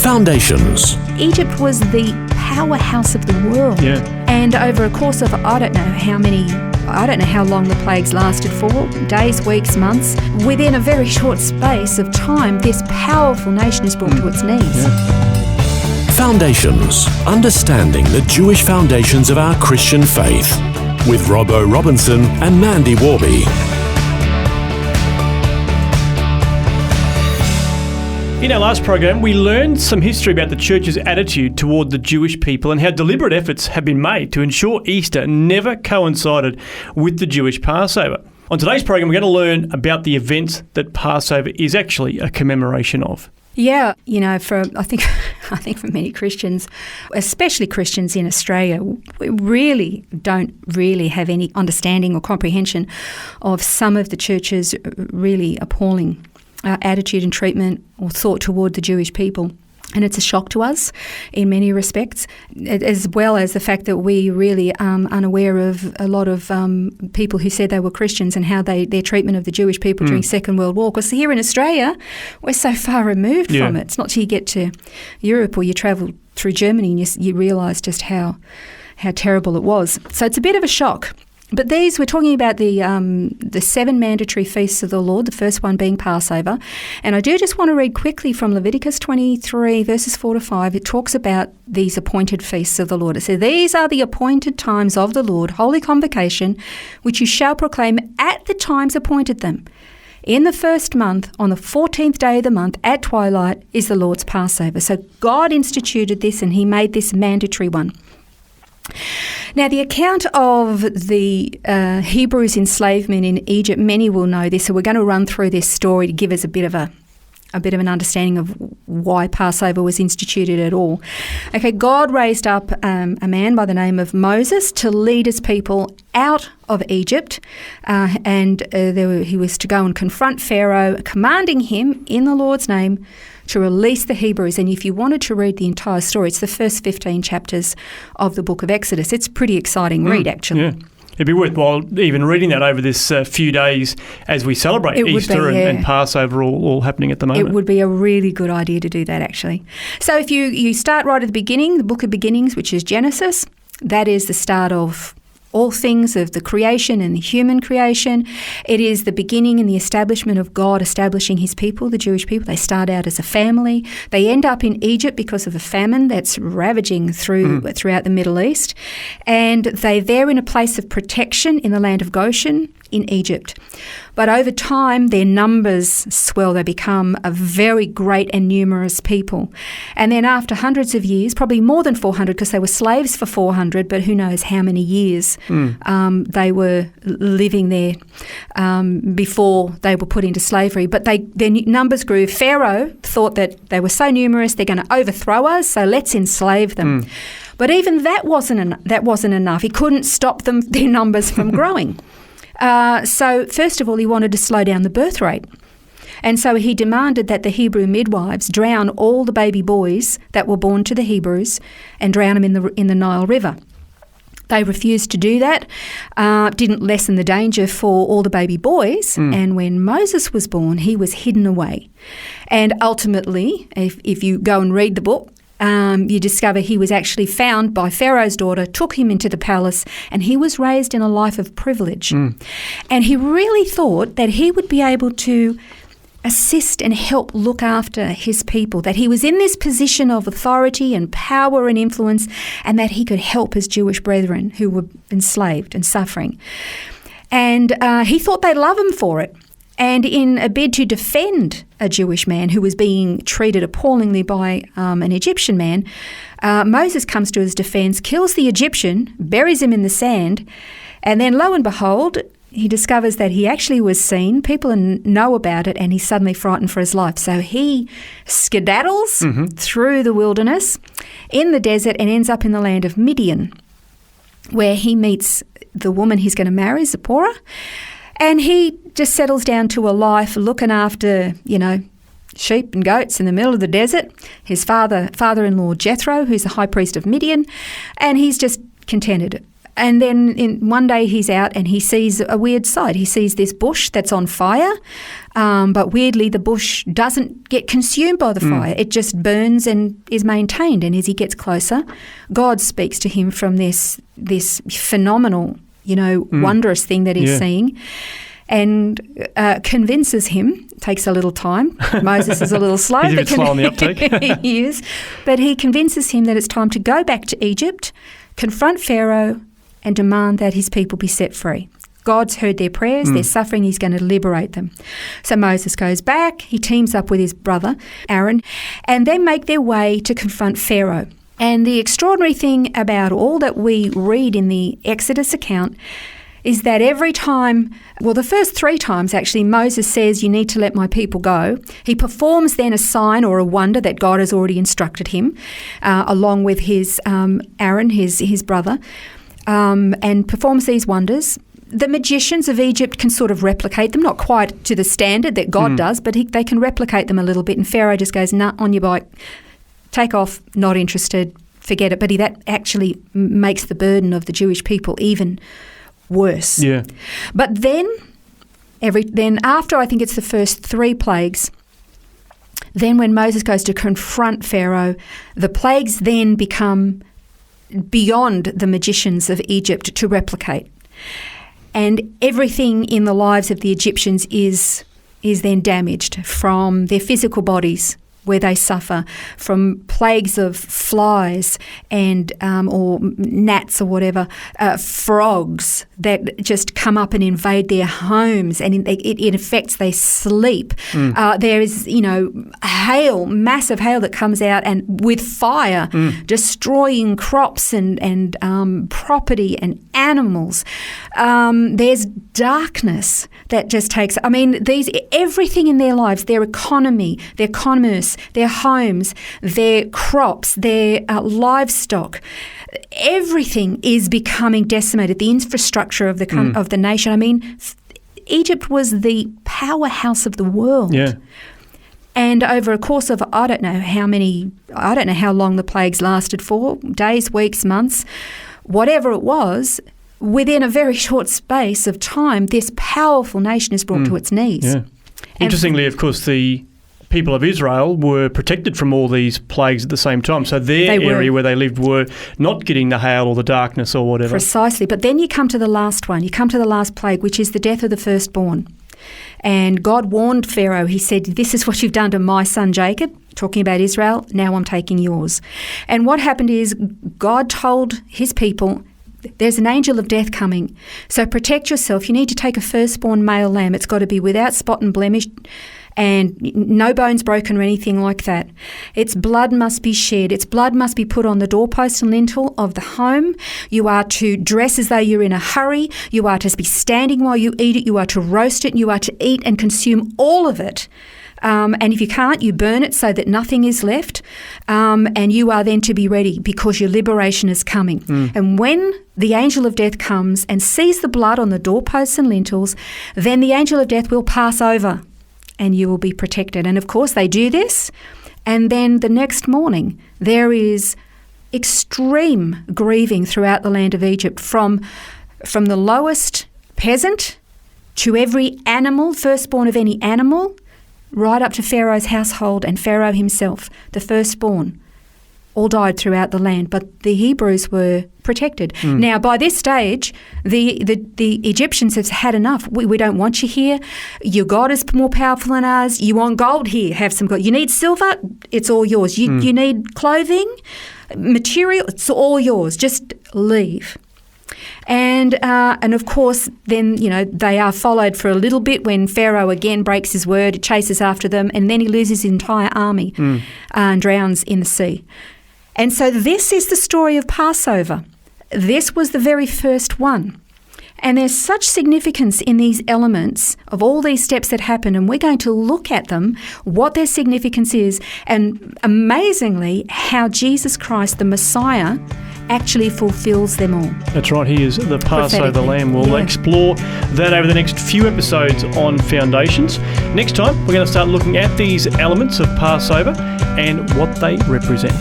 Foundations. Egypt was the powerhouse of the world. Yeah. And over a course of I don't know how long the plagues lasted for, days, weeks, months. Within a very short space of time, this powerful nation is brought to its knees. Yeah. Foundations. Understanding the Jewish foundations of our Christian faith. With Robbo Robinson and Mandy Warby. In our last program, we learned some history about the church's attitude toward the Jewish people and how deliberate efforts have been made to ensure Easter never coincided with the Jewish Passover. On today's program, we're going to learn about the events that Passover is actually a commemoration of. Yeah, I think for many Christians, especially Christians in Australia, we really don't have any understanding or comprehension of some of the church's really appalling attitude and treatment or thought toward the Jewish people. And it's a shock to us in many respects, as well as the fact that we really are unaware of a lot of people who said they were Christians and how their treatment of the Jewish people during Second World War. Because here in Australia, we're so far removed from it. It's not till you get to Europe or you travel through Germany and you realise just how terrible it was. So it's a bit of a shock. But we're talking about the 7 mandatory feasts of the Lord, the first one being Passover. And I do just want to read quickly from Leviticus 23, verses 4 to 5. It talks about these appointed feasts of the Lord. It says, "These are the appointed times of the Lord, holy convocation, which you shall proclaim at the times appointed them. In the first month, on the 14th day of the month, at twilight, is the Lord's Passover." So God instituted this and he made this mandatory one. Now, the account of the Hebrews' enslavement in Egypt, many will know this, so we're going to run through this story to give us a bit of an understanding of why Passover was instituted at all. Okay, God raised up a man by the name of Moses to lead his people out of Egypt, he was to go and confront Pharaoh, commanding him in the Lord's name to release the Hebrews. And if you wanted to read the entire story, it's the first 15 chapters of the book of Exodus. It's a pretty exciting read, actually. Yeah. It'd be worthwhile even reading that over this few days as we celebrate Easter and Passover all happening at the moment. It would be a really good idea to do that, actually. So if you start right at the beginning, the book of beginnings, which is Genesis, that is the start of all things of the creation and the human creation. It is the beginning and the establishment of God establishing his people, the Jewish people. They start out as a family. They end up in Egypt because of a famine that's ravaging throughout the Middle East. And they're there in a place of protection in the land of Goshen in Egypt. But over time, their numbers swell. They become a very great and numerous people. And then after hundreds of years, probably more than 400, because they were slaves for 400, but who knows how many years they were living there before they were put into slavery. But their numbers grew. Pharaoh thought that they were so numerous, they're going to overthrow us, so let's enslave them. But even that wasn't enough. He couldn't stop their numbers from growing. So first of all, he wanted to slow down the birth rate. And so he demanded that the Hebrew midwives drown all the baby boys that were born to the Hebrews and drown them in the Nile River. They refused to do that, didn't lessen the danger for all the baby boys. And when Moses was born, he was hidden away. And ultimately, if you go and read the book, you discover he was actually found by Pharaoh's daughter, took him into the palace, and he was raised in a life of privilege. And he really thought that he would be able to assist and help look after his people, that he was in this position of authority and power and influence, and that he could help his Jewish brethren who were enslaved and suffering. And he thought they'd love him for it. And in a bid to defend a Jewish man who was being treated appallingly by an Egyptian man, Moses comes to his defense, kills the Egyptian, buries him in the sand, and then lo and behold, he discovers that he actually was seen. People know about it, and he's suddenly frightened for his life. So he skedaddles through the wilderness in the desert and ends up in the land of Midian, where he meets the woman he's going to marry, Zipporah. And he just settles down to a life looking after, sheep and goats in the middle of the desert. His father-in-law Jethro, who's the high priest of Midian, and he's just contented. And then one day he's out and he sees a weird sight. He sees this bush that's on fire, but weirdly the bush doesn't get consumed by the fire. It just burns and is maintained. And as he gets closer, God speaks to him from this phenomenal, wondrous thing that he's seeing, and convinces him. Takes a little time. Moses is a little slow. He's a bit slow on the uptake. He is. But he convinces him that it's time to go back to Egypt, confront Pharaoh, and demand that his people be set free. God's heard their prayers, their suffering, he's going to liberate them. So Moses goes back, he teams up with his brother, Aaron, and they make their way to confront Pharaoh. And the extraordinary thing about all that we read in the Exodus account is that every time, the first 3 times actually, Moses says, you need to let my people go. He performs then a sign or a wonder that God has already instructed him, along with his Aaron, his brother, and performs these wonders. The magicians of Egypt can sort of replicate them, not quite to the standard that God does, but they can replicate them a little bit. And Pharaoh just goes, nah, on your bike, take off, not interested, forget it. But that actually makes the burden of the Jewish people even worse. Yeah. But then after I think it's the first 3 plagues, then when Moses goes to confront Pharaoh, the plagues then become beyond the magicians of Egypt to replicate. And everything in the lives of the Egyptians is then damaged, from their physical bodies, where they suffer, from plagues of flies and or gnats or whatever, frogs that just come up and invade their homes, and it affects their sleep. There is, hail, massive hail that comes out and with fire, destroying crops and property and animals. There's darkness that just takes. Everything in their lives, their economy, their commerce, their homes, their crops, their livestock, everything is becoming decimated. The infrastructure of the nation. Egypt was the powerhouse of the world. Yeah. And over a course of, I don't know how long the plagues lasted for, days, weeks, months, whatever it was, within a very short space of time, this powerful nation is brought to its knees. Yeah. Interestingly, of course, the people of Israel were protected from all these plagues at the same time. So their area where they lived were not getting the hail or the darkness or whatever. Precisely. But then you come to the last one. You come to the last plague, which is the death of the firstborn. And God warned Pharaoh. He said, this is what you've done to my son Jacob, talking about Israel. Now I'm taking yours. And what happened is God told his people, there's an angel of death coming. So protect yourself. You need to take a firstborn male lamb. It's got to be without spot and blemish, and no bones broken or anything like that. Its blood must be shed. Its blood must be put on the doorpost and lintel of the home. You are to dress as though you're in a hurry. You are to be standing while you eat it. You are to roast it. You are to eat and consume all of it. And if you can't, you burn it so that nothing is left. And you are then to be ready because your liberation is coming. And when the angel of death comes and sees the blood on the doorposts and lintels, then the angel of death will pass over and you will be protected. And of course they do this. And then the next morning there is extreme grieving throughout the land of Egypt, from the lowest peasant to every animal, firstborn of any animal, right up to Pharaoh's household and Pharaoh himself, the firstborn, all died throughout the land. But the Hebrews were protected. Now, by this stage, the Egyptians have had enough. We don't want you here. Your God is more powerful than ours. You want gold? Here, have some gold. You need silver? It's all yours. You need clothing, material? It's all yours. Just leave. And of course, then, they are followed for a little bit when Pharaoh again breaks his word, chases after them, and then he loses his entire army and drowns in the sea. And so this is the story of Passover. This was the very first one. And there's such significance in these elements of all these steps that happen, and we're going to look at them, what their significance is, and amazingly how Jesus Christ, the Messiah, actually fulfills them all. That's right, he is the Passover Lamb. We'll explore that over the next few episodes on Foundations. Next time, we're going to start looking at these elements of Passover and what they represent.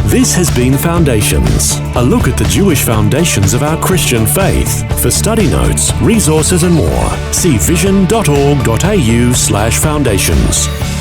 This has been Foundations, a look at the Jewish foundations of our Christian faith. For study notes, resources and more, see vision.org.au/foundations.